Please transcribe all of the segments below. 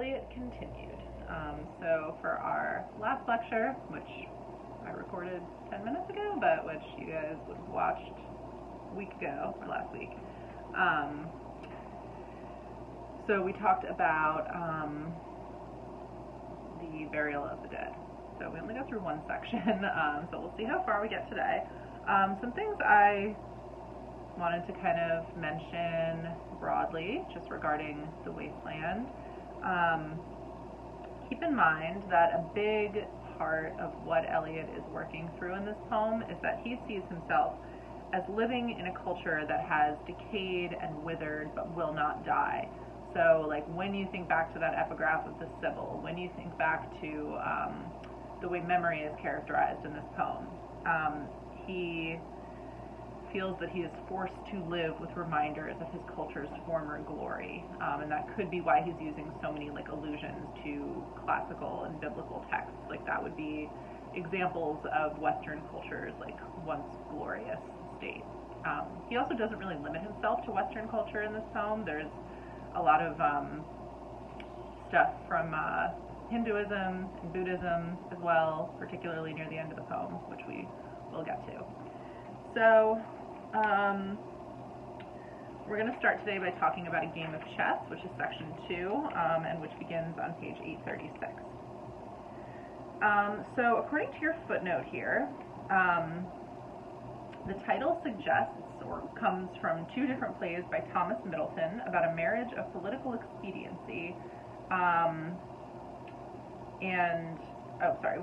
Eliot continued. So for our last lecture, which I recorded 10 minutes ago, but which you guys would have watched a week ago, or last week, so we talked about the burial of the dead. So we only go through one section, so we'll see how far we get today. Some things I wanted to kind of mention broadly, just regarding the wasteland. Keep in mind that a big part of what Eliot is working through in this poem is that he sees himself as living in a culture that has decayed and withered but will not die. So like when you think back to that epigraph of the Sibyl, when you think back to the way memory is characterized in this poem, he feels that he is forced to live with reminders of his culture's former glory, and that could be why he's using so many like allusions to classical and biblical texts. Like that would be examples of Western culture's like once glorious state. He also doesn't really limit himself to Western culture in this poem. There's a lot of stuff from Hinduism and Buddhism as well, particularly near the end of the poem, which we will get to. So we're going to start today by talking about a game of chess, which is section 2, and which begins on page 836. So according to your footnote here, the title suggests or comes from two different plays by Thomas Middleton about a marriage of political expediency,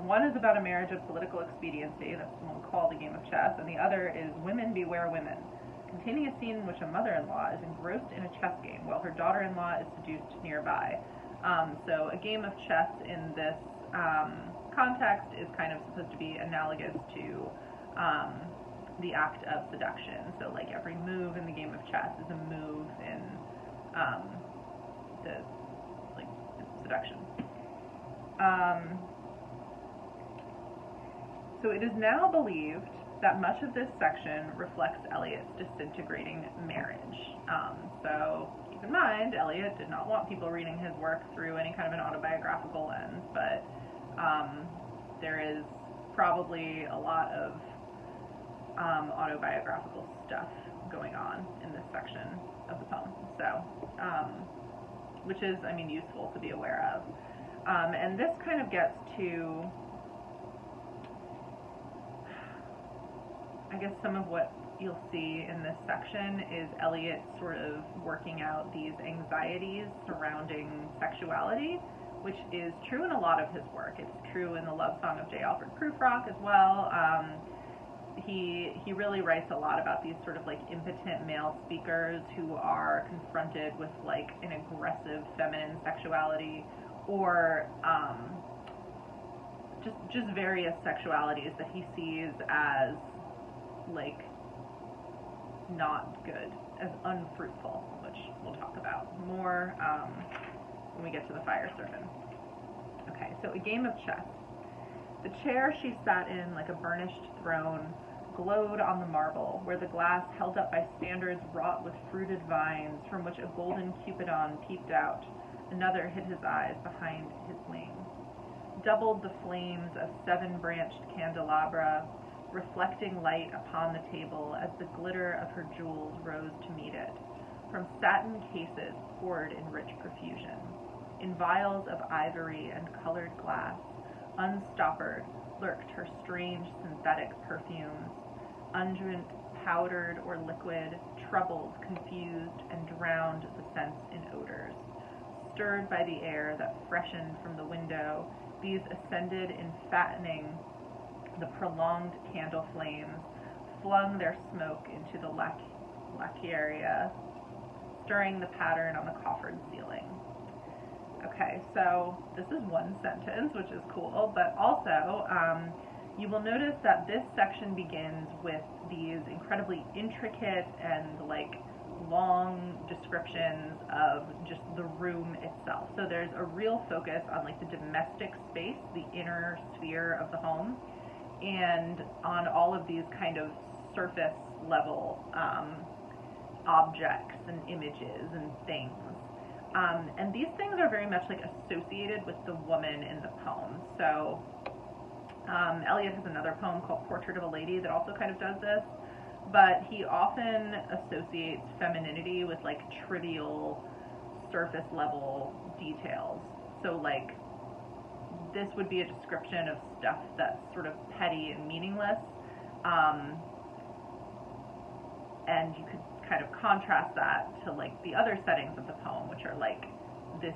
one is about a marriage of political expediency, that's the one called A Game of Chess, and the other is Women Beware Women, containing a scene in which a mother-in-law is engrossed in a chess game while her daughter-in-law is seduced nearby. So a game of chess in this context is kind of supposed to be analogous to the act of seduction. So like every move in the game of chess is a move in the seduction. So it is now believed that much of this section reflects Eliot's disintegrating marriage. So keep in mind, Eliot did not want people reading his work through any kind of an autobiographical lens, but there is probably a lot of autobiographical stuff going on in this section of the poem. So, which is, I mean, useful to be aware of. And this kind of gets to, I guess, some of what you'll see in this section is Eliot sort of working out these anxieties surrounding sexuality, which is true in a lot of his work. It's true in the Love Song of J. Alfred Prufrock as well. He really writes a lot about these sort of like impotent male speakers who are confronted with like an aggressive feminine sexuality, or just various sexualities that he sees as like not good, as unfruitful, which we'll talk about more when we get to the Fire Servant. Okay, so A Game of Chess. The chair she sat in like a burnished throne glowed on the marble, where the glass held up by standards wrought with fruited vines, from which a golden cupidon peeped out. Another hid his eyes behind his wing. Doubled the flames of 7-branched candelabra, reflecting light upon the table as the glitter of her jewels rose to meet it. From satin cases poured in rich profusion. In vials of ivory and colored glass, unstoppered, lurked her strange synthetic perfumes, unguent, powdered or liquid, troubled, confused, and drowned the sense in odors. Stirred by the air that freshened from the window, these ascended in fattening the prolonged candle flames, flung their smoke into the lacqueria, stirring the pattern on the coffered ceiling. Okay, so this is one sentence, which is cool, but also you will notice that this section begins with these incredibly intricate and like long descriptions of just the room itself. So there's a real focus on like the domestic space, the inner sphere of the home, and on all of these kind of surface level objects and images and things. And these things are very much like associated with the woman in the poem. So Eliot has another poem called Portrait of a Lady that also kind of does this, but he often associates femininity with like trivial surface level details. So like this would be a description of stuff that's sort of petty and meaningless, and you could kind of contrast that to like the other settings of the poem, which are like this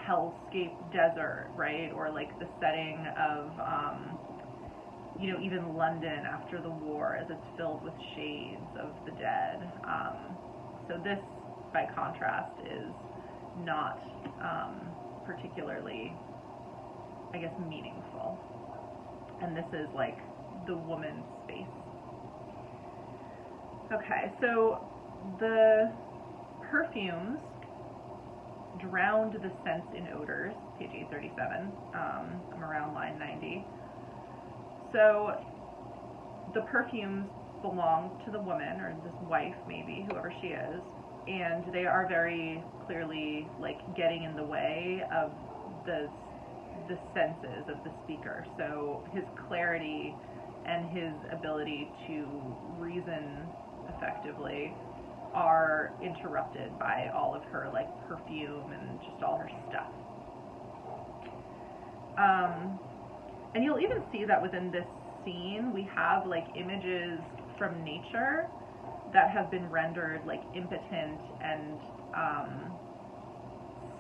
hellscape desert, right? Or like the setting of, you know, even London after the war as it's filled with shades of the dead. So this, by contrast, is not particularly, I guess, meaningful. And this is like the woman's space. Okay, so the perfumes drowned the sense in odors, page 837. I'm around line 90. So the perfumes belong to the woman, or this wife maybe, whoever she is, and they are very clearly like getting in the way of the senses of the speaker. So his clarity and his ability to reason effectively are interrupted by all of her like perfume and just all her stuff. And you'll even see that within this scene we have like images from nature that have been rendered like impotent and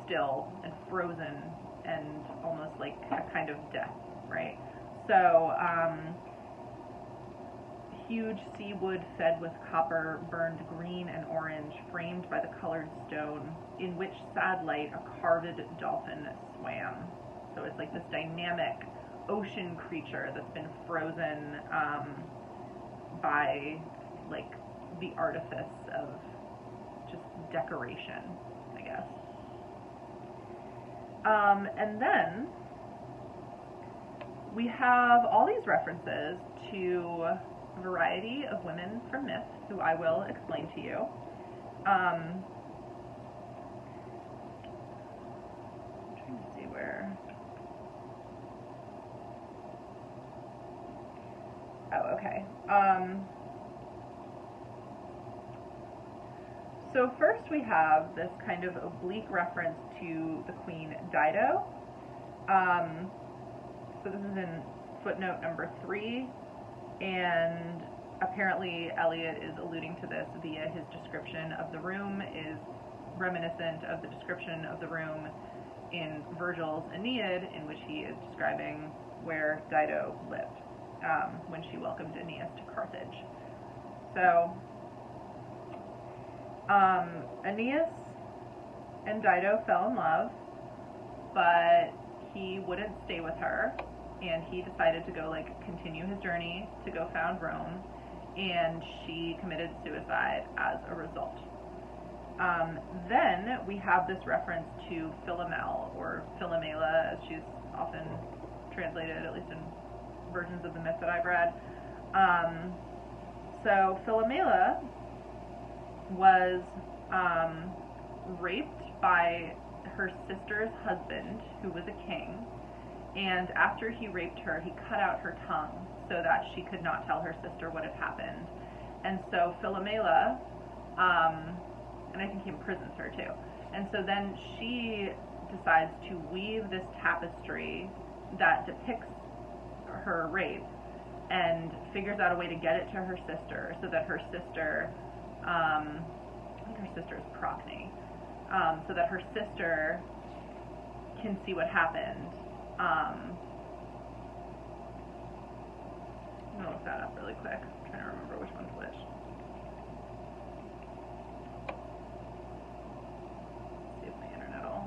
still and frozen and almost like a kind of death, right? So huge sea wood fed with copper, burned green and orange, framed by the colored stone, in which sad light a carved dolphin swam. So it's like this dynamic ocean creature that's been frozen by like the artifice of just decoration, I guess. And then we have all these references to a variety of women from myth, who I will explain to you. I'm trying to see where. Oh, okay. So first we have this kind of oblique reference to the Queen Dido. So this is in footnote number 3, and apparently Eliot is alluding to this via his description of the room is reminiscent of the description of the room in Virgil's Aeneid, in which he is describing where Dido lived when she welcomed Aeneas to Carthage. So Aeneas and Dido fell in love, but he wouldn't stay with her, and he decided to go like continue his journey to go found Rome, and she committed suicide as a result. Then we have this reference to Philomel, or Philomela, as she's often translated, at least in versions of the myth that I've read. So Philomela was raped by her sister's husband, who was a king, and after he raped her, he cut out her tongue so that she could not tell her sister what had happened. And so Philomela, and I think he imprisons her too, and so then she decides to weave this tapestry that depicts her rape and figures out a way to get it to her sister so that her sister, I think her sister is Procne, so that her sister can see what happened. I'm going to look that up really quick. I'm trying to remember which one's which. Let's see if my internet will.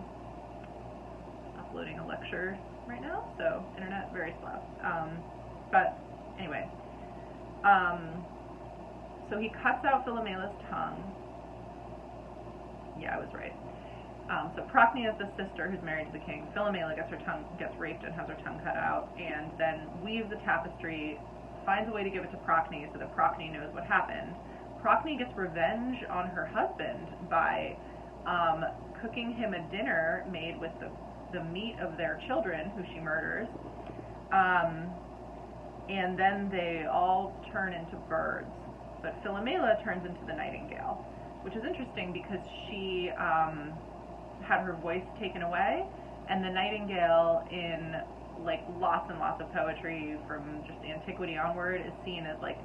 Uploading a lecture right now, so internet very slow. But anyway, so he cuts out Philomela's tongue. Yeah, I was right. So Procne is the sister who's married to the king. Philomela gets raped and has her tongue cut out, and then weaves the tapestry, finds a way to give it to Procne so that Procne knows what happened. Procne gets revenge on her husband by cooking him a dinner made with the meat of their children, who she murders. And then they all turn into birds. But Philomela turns into the nightingale, which is interesting because she had her voice taken away, and the nightingale in like lots and lots of poetry from just antiquity onward is seen as like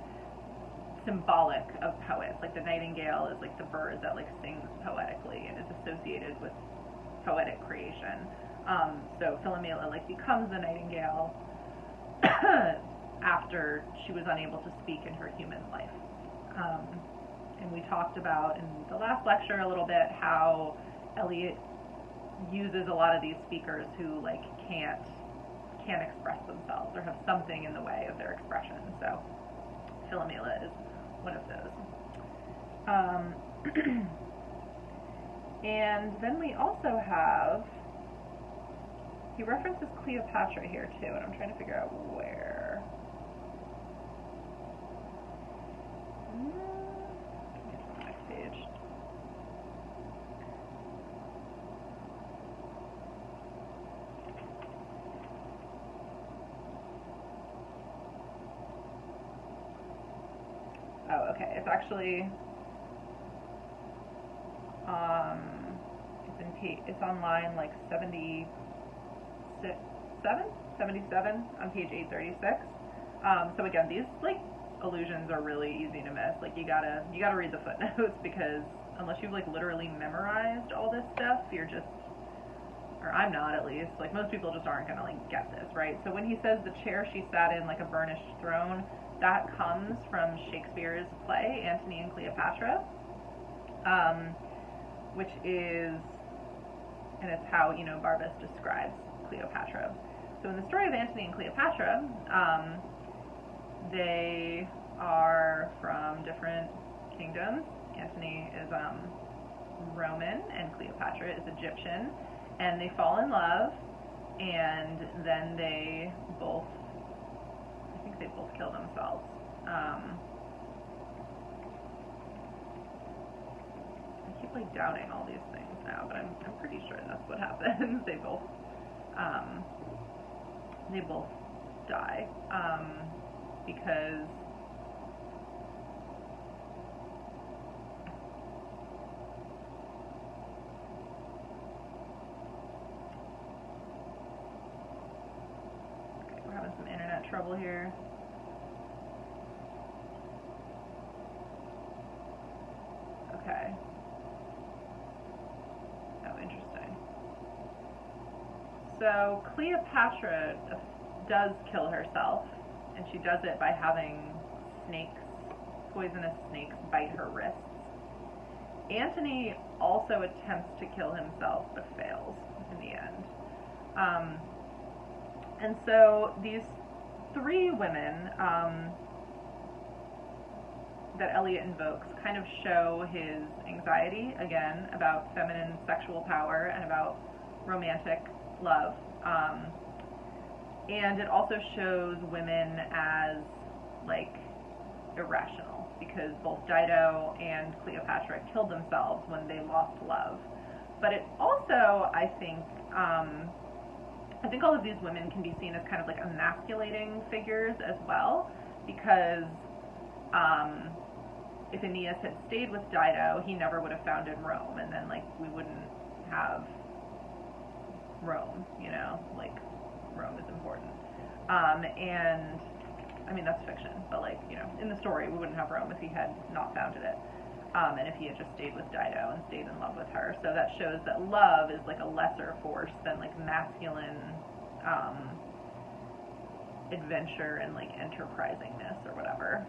symbolic of poets. Like the nightingale is like the bird that like sings poetically and is associated with poetic creation. So Philomela like becomes the nightingale after she was unable to speak in her human life. And we talked about in the last lecture a little bit how Eliot uses a lot of these speakers who like can't express themselves or have something in the way of their expression. So Philomela is one of those. And then we also have, he references Cleopatra here too, and I'm trying to figure out where. It's on the next page. Oh, okay. It's actually it's on line like 77 on page 836. So again, these like allusions are really easy to miss. Like you gotta read the footnotes, because unless you've like literally memorized all this stuff, you're just, or I'm not at least, like most people just aren't gonna like get this, right? So when he says the chair she sat in like a burnished throne, that comes from Shakespeare's play Antony and Cleopatra, which is, and it's how, you know, Barbas describes Cleopatra. So in the story of Antony and Cleopatra, they are from different kingdoms. Antony is Roman and Cleopatra is Egyptian, and they fall in love, and then they both, I think they both kill themselves. I keep like doubting all these things now, but I'm pretty sure that's what happens. They both die because okay, we're having some internet trouble here. Okay. Oh, interesting. So Cleopatra does kill herself, and she does it by having poisonous snakes bite her wrists. Antony also attempts to kill himself, but fails in the end. And so these three women that Eliot invokes kind of show his anxiety, again, about feminine sexual power and about romantic love. And it also shows women as, like, irrational, because both Dido and Cleopatra killed themselves when they lost love. But it also, I think all of these women can be seen as kind of like emasculating figures as well, because if Aeneas had stayed with Dido, he never would have founded Rome, and then like we wouldn't have Rome, you know, like Rome is important. And I mean, that's fiction, but like, you know, in the story, we wouldn't have Rome if he had not founded it. And if he had just stayed with Dido and stayed in love with her. So that shows that love is like a lesser force than like masculine adventure and like enterprisingness or whatever.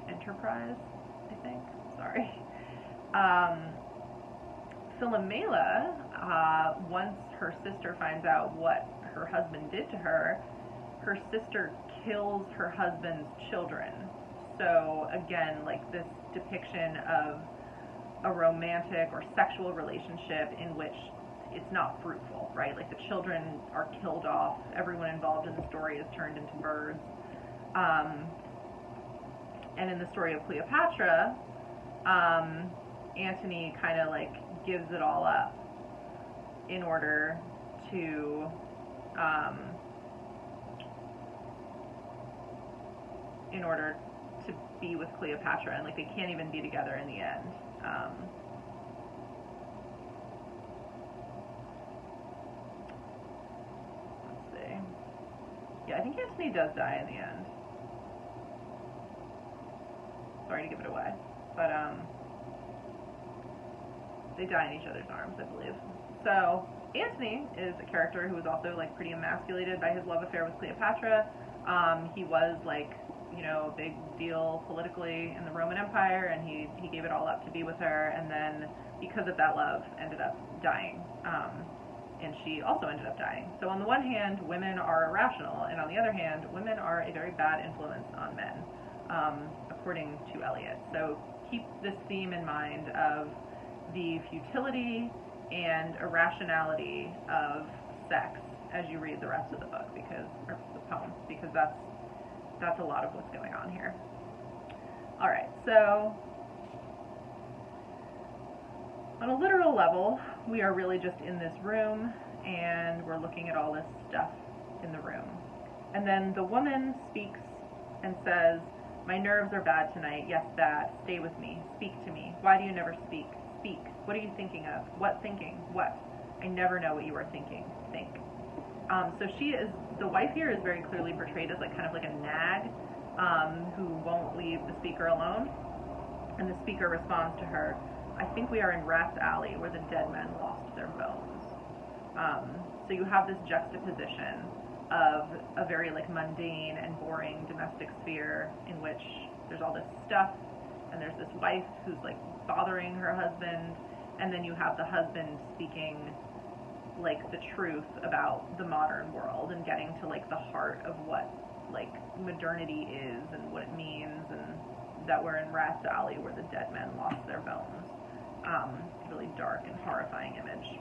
Enterprise, I think. Sorry. Philomela, once her sister finds out what her husband did to her, her sister kills her husband's children. So again, like this depiction of a romantic or sexual relationship in which it's not fruitful, right? Like the children are killed off, everyone involved in the story is turned into birds. And in the story of Cleopatra, Antony kind of like gives it all up in order to be with Cleopatra, and like they can't even be together in the end. Let's see. Yeah, I think Antony does die in the end. Sorry to give it away, but they die in each other's arms, I believe. So Antony is a character who was also like pretty emasculated by his love affair with Cleopatra. He was like, you know, a big deal politically in the Roman Empire, and he gave it all up to be with her, and then because of that love ended up dying, and she also ended up dying. So on the one hand, women are irrational, and on the other hand, women are a very bad influence on men, according to Eliot. So keep this theme in mind of the futility and irrationality of sex as you read the rest of the book, or the poem, because that's a lot of what's going on here. All right, so on a literal level, we are really just in this room, and we're looking at all this stuff in the room. And then the woman speaks and says, "My nerves are bad tonight. Yes, bad. Stay with me. Speak to me. Why do you never speak? Speak. What are you thinking of? What thinking? What? I never know what you are thinking. Think." So the wife here is very clearly portrayed as like kind of like a nag who won't leave the speaker alone. And the speaker responds to her, "I think we are in Rat's Alley where the dead men lost their bones." So you have this juxtaposition of a very like mundane and boring domestic sphere in which there's all this stuff, and there's this wife who's like bothering her husband, and then you have the husband speaking like the truth about the modern world and getting to like the heart of what like modernity is and what it means, and that we're in Rat's Alley where the dead men lost their bones. Really dark and horrifying image.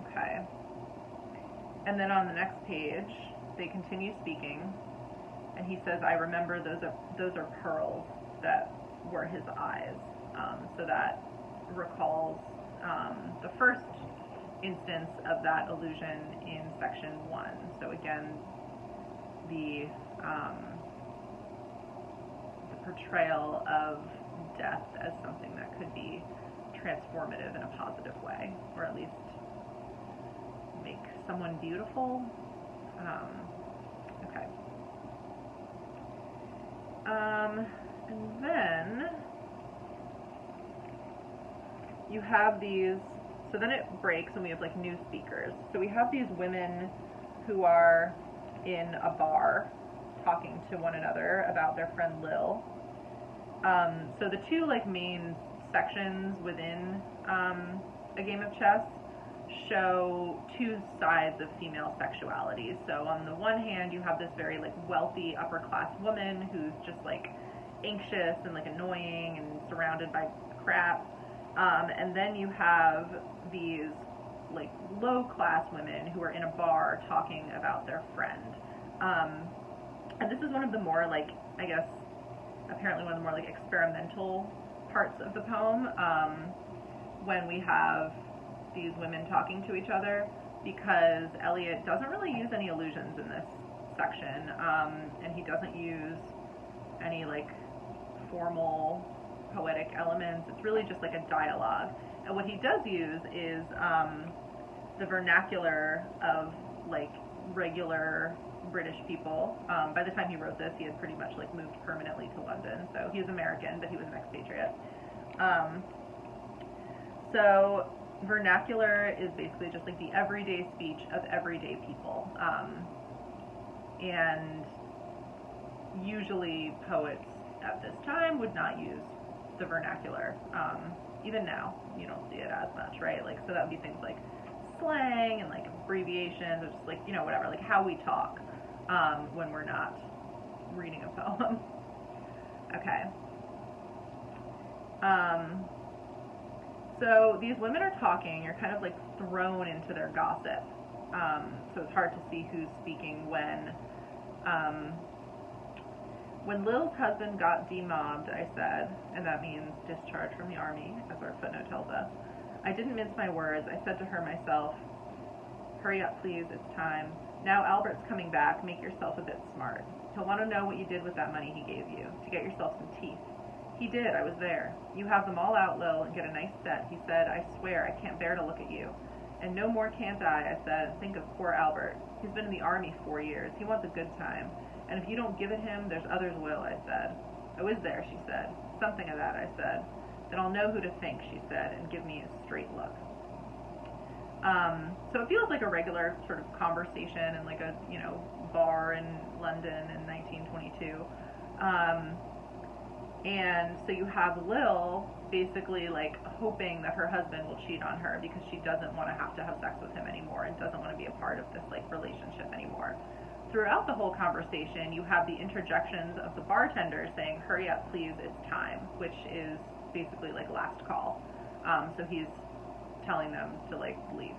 Okay. And then on the next page, they continue speaking, and he says, "I remember those are pearls that were his eyes." So that recalls the first instance of that illusion in section 1. So again, the portrayal of death as something that could be transformative in a positive way, or at least make someone beautiful. Okay. And then you have these, so then it breaks and we have like new speakers. So we have these women who are in a bar talking to one another about their friend Lil. So the two like main sections within a game of chess show two sides of female sexuality. So on the one hand, you have this very like wealthy upper class woman who's just like anxious and like annoying and surrounded by crap. And then you have these like low class women who are in a bar talking about their friend. And this is one of the more like, I guess, apparently one of the more like experimental parts of the poem, when we have these women talking to each other, because Eliot doesn't really use any allusions in this section, and he doesn't use any like formal poetic elements. It's really just like a dialogue. And what he does use is the vernacular of like regular British people. By the time he wrote this, he had pretty much like moved permanently to London, so he was American, but he was an expatriate. So vernacular is basically just like the everyday speech of everyday people, and usually poets at this time would not use the vernacular. Even now, you don't see it as much, right? Like, so that would be things like slang and like abbreviations, or just like, you know, whatever, like how we talk when we're not reading a poem. Okay. So these women are talking, you're kind of like thrown into their gossip. So it's hard to see who's speaking when. When Lil's husband got demobbed, I said, and that means discharged from the army, as our footnote tells us, I didn't mince my words. I said to her myself, hurry up, please, it's time. Now Albert's coming back. Make yourself a bit smart. He'll want to know what you did with that money he gave you, to get yourself some teeth. He did, I was there. You have them all out, Lil, and get a nice set. He said, I swear, I can't bear to look at you. And no more can't I said. Think of poor Albert. He's been in the army 4 years. He wants a good time. And if you don't give it him, there's others will, I said. I was there, she said. Something of that, I said. Then I'll know who to thank, she said, and give me a straight look. So it feels like a regular sort of conversation in like a, bar in London in 1922. And so you have Lil basically like hoping that her husband will cheat on her because she doesn't want to have sex with him anymore and doesn't want to be a part of this like relationship anymore. Throughout the whole conversation, you have the interjections of the bartender saying, hurry up, please, it's time, which is basically like last call. So he's telling them to like leave.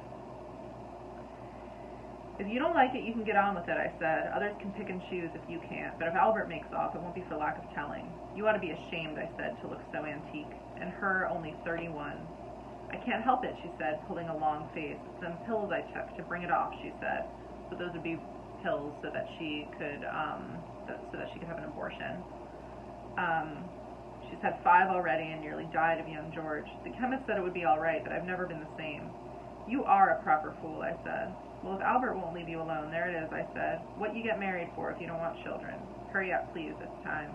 If you don't like it, you can get on with it, I said. Others can pick and choose if you can't, but if Albert makes off, it won't be for lack of telling. You ought to be ashamed, I said, to look so antique. And her only 31. I can't help it, she said, pulling a long face. Some pills I took to bring it off, she said. So those would be pills so that she could have an abortion. She's had 5 already and nearly died of young George. The chemist said it would be all right, but I've never been the same. You are a proper fool, I said. Well, if Albert won't leave you alone, there it is, I said. What you get married for if you don't want children? Hurry up, please, it's time.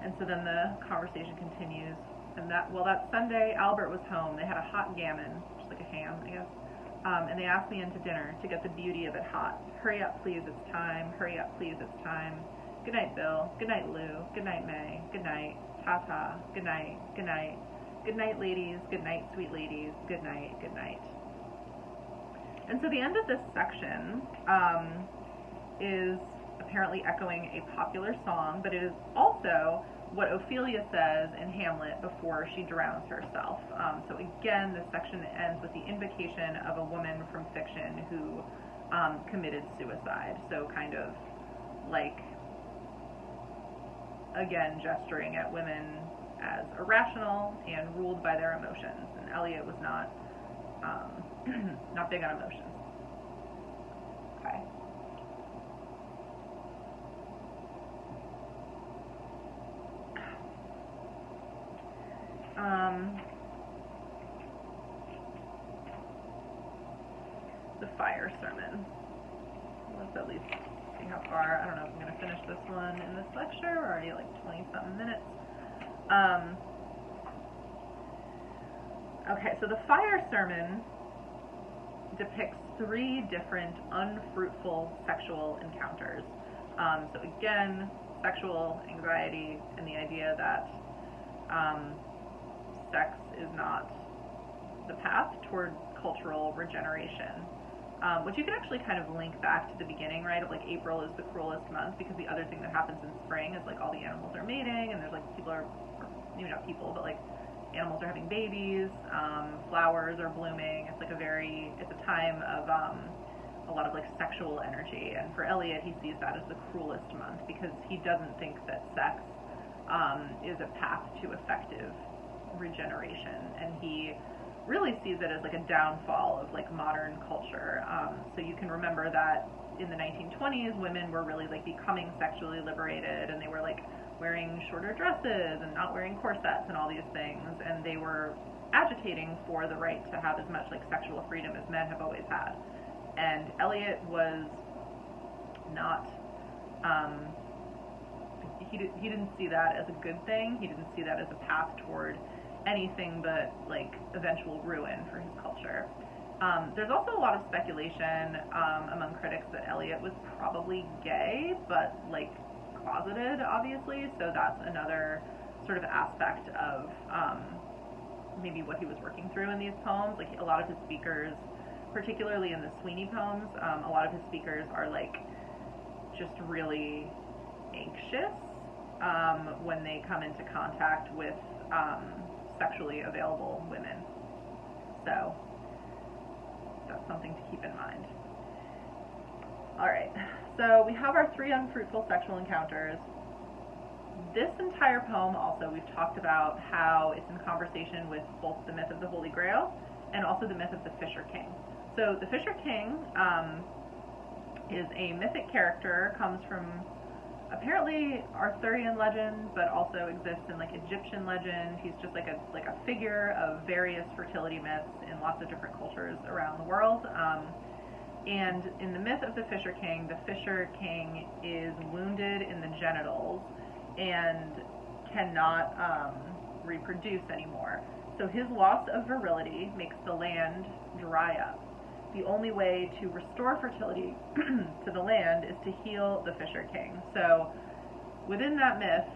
And so then the conversation continues. And that Sunday, Albert was home. They had a hot gammon, just like a ham, I guess. And they asked me into dinner to get the beauty of it hot. Hurry up, please, it's time. Hurry up, please, it's time. Good night, Bill. Good night, Lou. Good night, May. Good night. Ta-ta. Good night. Good night. Good night, ladies. Good night, sweet ladies. Good night. Good night. And so the end of this section is apparently echoing a popular song, but it is also what Ophelia says in Hamlet before she drowns herself. So again, this section ends with the invocation of a woman from fiction who committed suicide. So kind of like, again, gesturing at women as irrational and ruled by their emotions. And Eliot was not not big on emotions. Okay. The fire sermon. Let's at least see how far. I don't know if I'm going to finish this one in this lecture. We're already like 20-something minutes. Okay, so the fire sermon depicts 3 different unfruitful sexual encounters. So again, sexual anxiety and the idea that sex is not the path toward cultural regeneration, which you can actually kind of link back to the beginning, right, of like April is the cruelest month, because the other thing that happens in spring is like all the animals are mating, and there's like people are, or maybe not people, but like animals are having babies, flowers are blooming. It's like it's a time of a lot of like sexual energy, and for Eliot, he sees that as the cruelest month because he doesn't think that sex is a path to effective regeneration, and he really sees it as like a downfall of like modern culture. So you can remember that in the 1920s, women were really like becoming sexually liberated, and they were like wearing shorter dresses and not wearing corsets and all these things, and they were agitating for the right to have as much like sexual freedom as men have always had. And Eliot was not, he didn't see that as a good thing. He didn't see that as a path toward anything but like eventual ruin for his culture. There's also a lot of speculation among critics that Eliot was probably gay, but like closeted, obviously, so that's another sort of aspect of maybe what he was working through in these poems. Like a lot of his speakers, particularly in the Sweeney poems, a lot of his speakers are like just really anxious when they come into contact with sexually available women. So that's something to keep in mind. Alright, so we have our 3 unfruitful sexual encounters. This entire poem also, we've talked about how it's in conversation with both the myth of the Holy Grail and also the myth of the Fisher King. So the Fisher King is a mythic character, comes from apparently Arthurian legend, but also exists in like Egyptian legend. He's just like a figure of various fertility myths in lots of different cultures around the world. And in the myth of the Fisher King is wounded in the genitals and cannot reproduce anymore. So his loss of virility makes the land dry up. The only way to restore fertility to the land is to heal the Fisher King. So within that myth,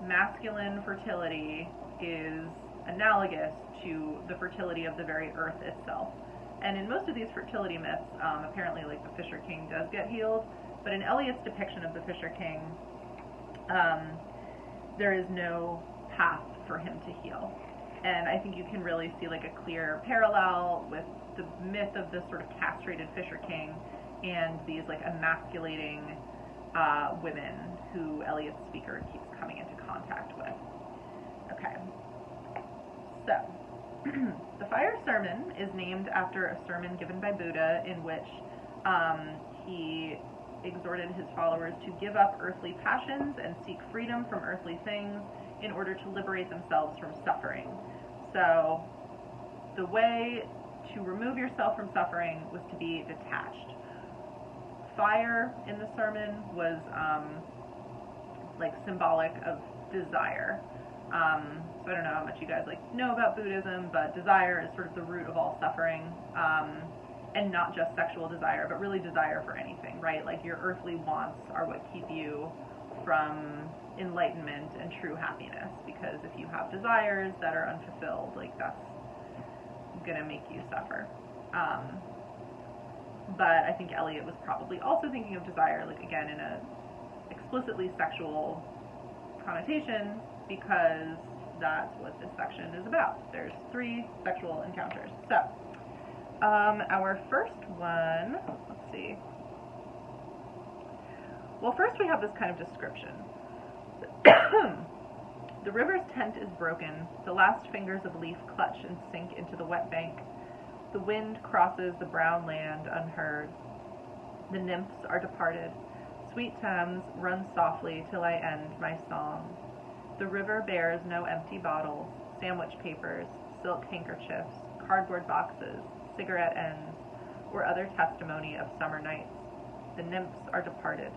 masculine fertility is analogous to the fertility of the very earth itself. And in most of these fertility myths, apparently like the Fisher King does get healed, but in Eliot's depiction of the Fisher King, there is no path for him to heal. And I think you can really see like a clear parallel with the myth of this sort of castrated Fisher King and these like emasculating women who Eliot's speaker keeps coming into contact with. Okay, so the fire sermon is named after a sermon given by Buddha in which he exhorted his followers to give up earthly passions and seek freedom from earthly things in order to liberate themselves from suffering. So the way to remove yourself from suffering was to be detached. Fire in the sermon was like symbolic of desire. So I don't know how much you guys like know about Buddhism, but desire is sort of the root of all suffering, and not just sexual desire, but really desire for anything, right? Like your earthly wants are what keep you from enlightenment and true happiness, because if you have desires that are unfulfilled, like that's gonna make you suffer. But I think Eliot was probably also thinking of desire, like again in a explicitly sexual connotation, because that's what this section is about. There's 3 sexual encounters. So our first one, let's see. Well, first we have this kind of description. The river's tent is broken. The last fingers of leaf clutch and sink into the wet bank. The wind crosses the brown land unheard. The nymphs are departed. Sweet Thames, run softly till I end my song. The river bears no empty bottles, sandwich papers, silk handkerchiefs, cardboard boxes, cigarette ends, or other testimony of summer nights. The nymphs are departed,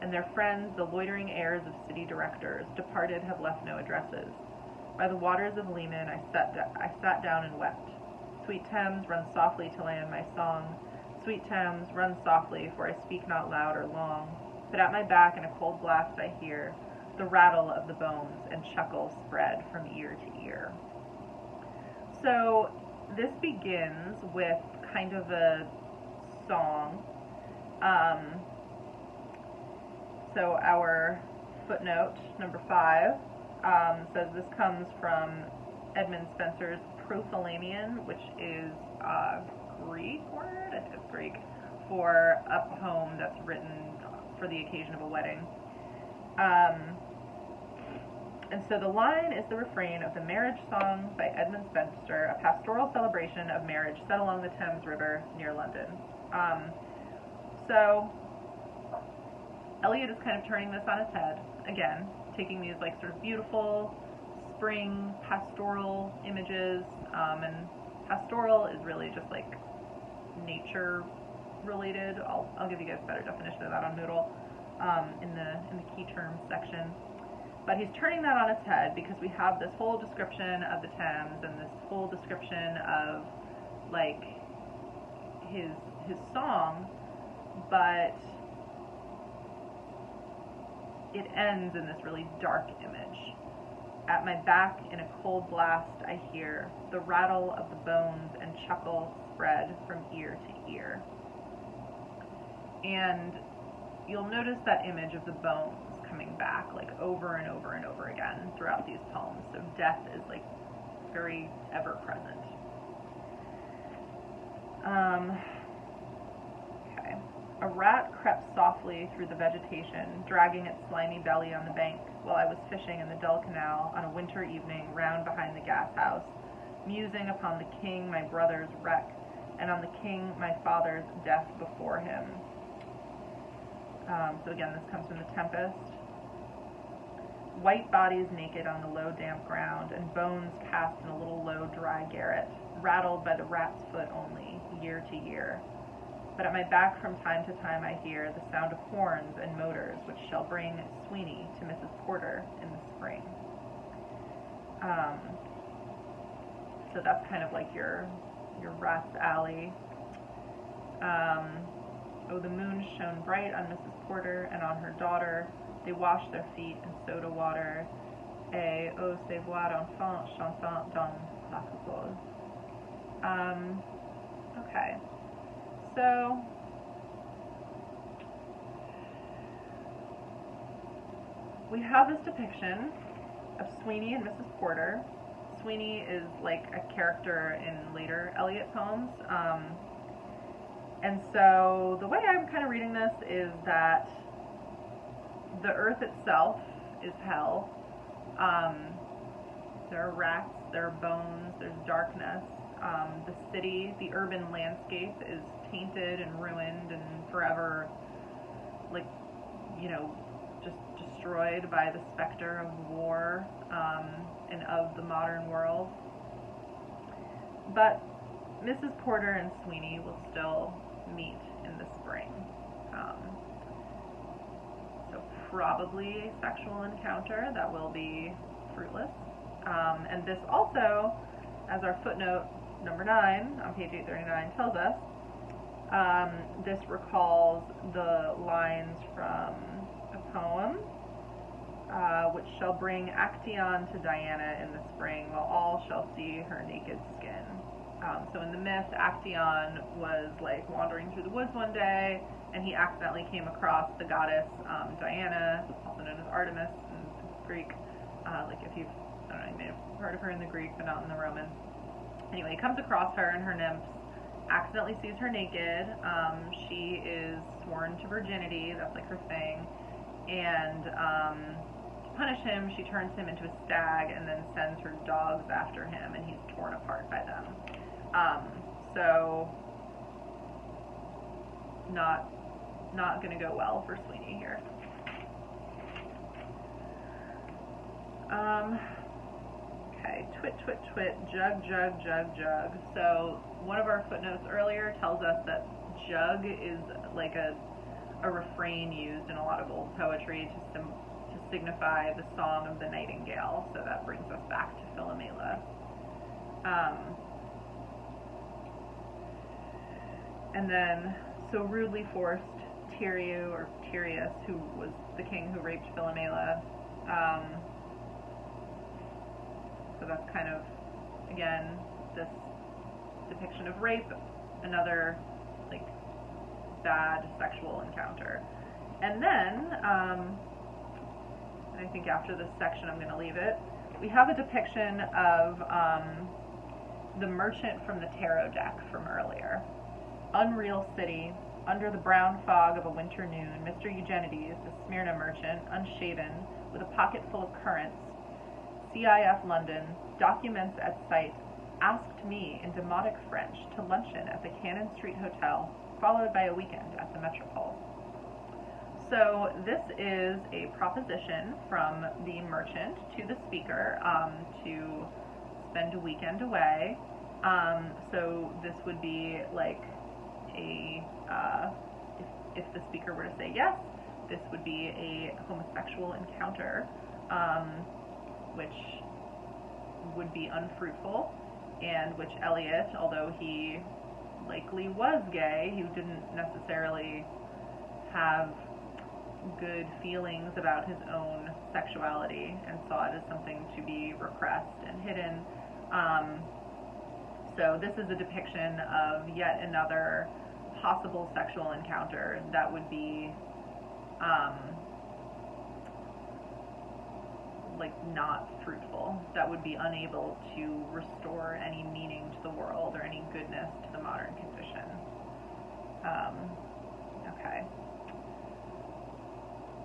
and their friends, the loitering heirs of city directors, departed have left no addresses. By the waters of Leman I sat down and wept. Sweet Thames, run softly till I end my song. Sweet Thames, run softly, for I speak not loud or long. But at my back in a cold blast I hear the rattle of the bones, and chuckles spread from ear to ear. So this begins with kind of a song. So our footnote, number 5, says this comes from Edmund Spenser's Prothalamion, which is a Greek word, I think it's Greek, for a poem that's written for the occasion of a wedding. And so the line is the refrain of the Marriage Song by Edmund Spenser, a pastoral celebration of marriage set along the Thames River near London. So Eliot is kind of turning this on its head, again, taking these like sort of beautiful spring pastoral images, and pastoral is really just like nature related. I'll give you guys a better definition of that on Moodle in the key terms section. But he's turning that on its head because we have this whole description of the Thames and this whole description of like his song, but it ends in this really dark image. At my back in a cold blast I hear the rattle of the bones and chuckle spread from ear to ear. And you'll notice that image of the bones coming back like over and over and over again throughout these poems. So death is like very ever present. Okay. A rat crept softly through the vegetation, dragging its slimy belly on the bank, while I was fishing in the Dull Canal on a winter evening round behind the gas house, musing upon the king my brother's wreck, and on the king my father's death before him. So again, this comes from The Tempest. White bodies naked on the low damp ground, and bones cast in a little low dry garret, rattled by the rat's foot only, year to year. But at my back from time to time I hear the sound of horns and motors, which shall bring Sweeney to Mrs. Porter in the spring. So that's kind of like your rat's alley. Oh, the moon shone bright on Mrs. Porter and on her daughter. They washed their feet in soda water. Et oh, ces voix d'enfants chantant dans la coupole. Okay. So, we have this depiction of Sweeney and Mrs. Porter. Sweeney is like a character in later Eliot poems. And so the way I'm kind of reading this is that the earth itself is hell. There are rats, there are bones, there's darkness. The city, the urban landscape is tainted and ruined and forever, like, you know, just destroyed by the specter of war and of the modern world. But Mrs. Porter and Sweeney will still meet in the spring. So probably a sexual encounter that will be fruitless. And this also, as our footnote number 9 on page 839 tells us, this recalls the lines from a poem, which shall bring Actaeon to Diana in the spring, while all shall see her naked skin. So in the myth, Actaeon was like wandering through the woods one day, and he accidentally came across the goddess Diana, also known as Artemis in Greek. Like if you've, I don't know, you may have heard of her in the Greek, but not in the Roman. Anyway, he comes across her and her nymphs, accidentally sees her naked. She is sworn to virginity, that's like her thing. And to punish him, she turns him into a stag and then sends her dogs after him, and he's torn apart by them. So not going to go well for Sweeney here. Okay, twit, twit, twit, jug, jug, jug, jug. So one of our footnotes earlier tells us that jug is like a refrain used in a lot of old poetry to signify the song of the nightingale. So that brings us back to Philomela. And then, so rudely forced, Tyreus, who was the king who raped Philomela. So that's kind of, again, this depiction of rape, another, like, bad sexual encounter. And then, I think after this section I'm going to leave it, we have a depiction of the merchant from the tarot deck from earlier. Unreal city, under the brown fog of a winter noon, Mr. Eugenides, the Smyrna merchant, unshaven, with a pocket full of currants, CIF London, documents at sight, asked me in demotic French to luncheon at the Cannon Street Hotel, followed by a weekend at the Metropole. So this is a proposition from the merchant to the speaker to spend a weekend away. So this would be like if the speaker were to say yes, this would be a homosexual encounter, which would be unfruitful, and which Eliot, although he likely was gay, he didn't necessarily have good feelings about his own sexuality and saw it as something to be repressed and hidden. So this is a depiction of yet another possible sexual encounter that would be like not fruitful, that would be unable to restore any meaning to the world or any goodness to the modern condition. Okay.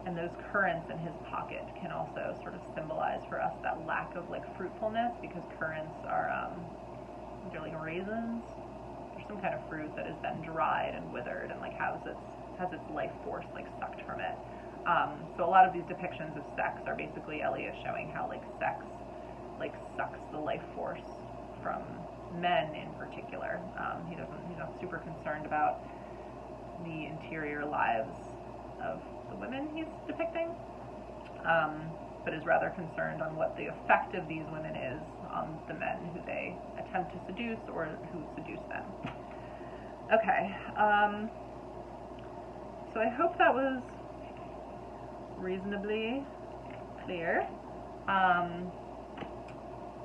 And those currants in his pocket can also sort of symbolize for us that lack of like fruitfulness, because currants are, they're like raisins. They're some kind of fruit that is then dried and withered and like has its life force like sucked from it. So a lot of these depictions of sex are basically Eliot showing how like sex like sucks the life force from men in particular. He's not super concerned about the interior lives of the women he's depicting, but is rather concerned on what the effect of these women is on the men who they attempt to seduce or who seduce them. Okay, so I hope that was reasonably clear.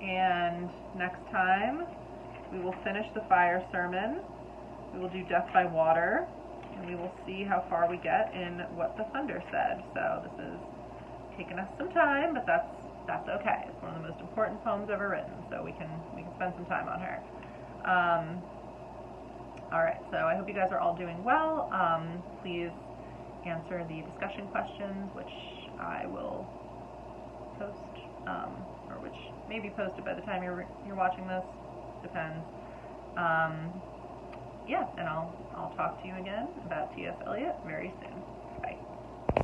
And next time we will finish the fire sermon. We will do death by water, and we will see how far we get in what the thunder said. So this is taking us some time, but that's okay. It's one of the most important poems ever written, so we can spend some time on her. All right, so I hope you guys are all doing well. Please answer the discussion questions, which I will post, or which may be posted by the time you're watching this. Depends. Yeah, and I'll talk to you again about T.S. Eliot very soon. Bye.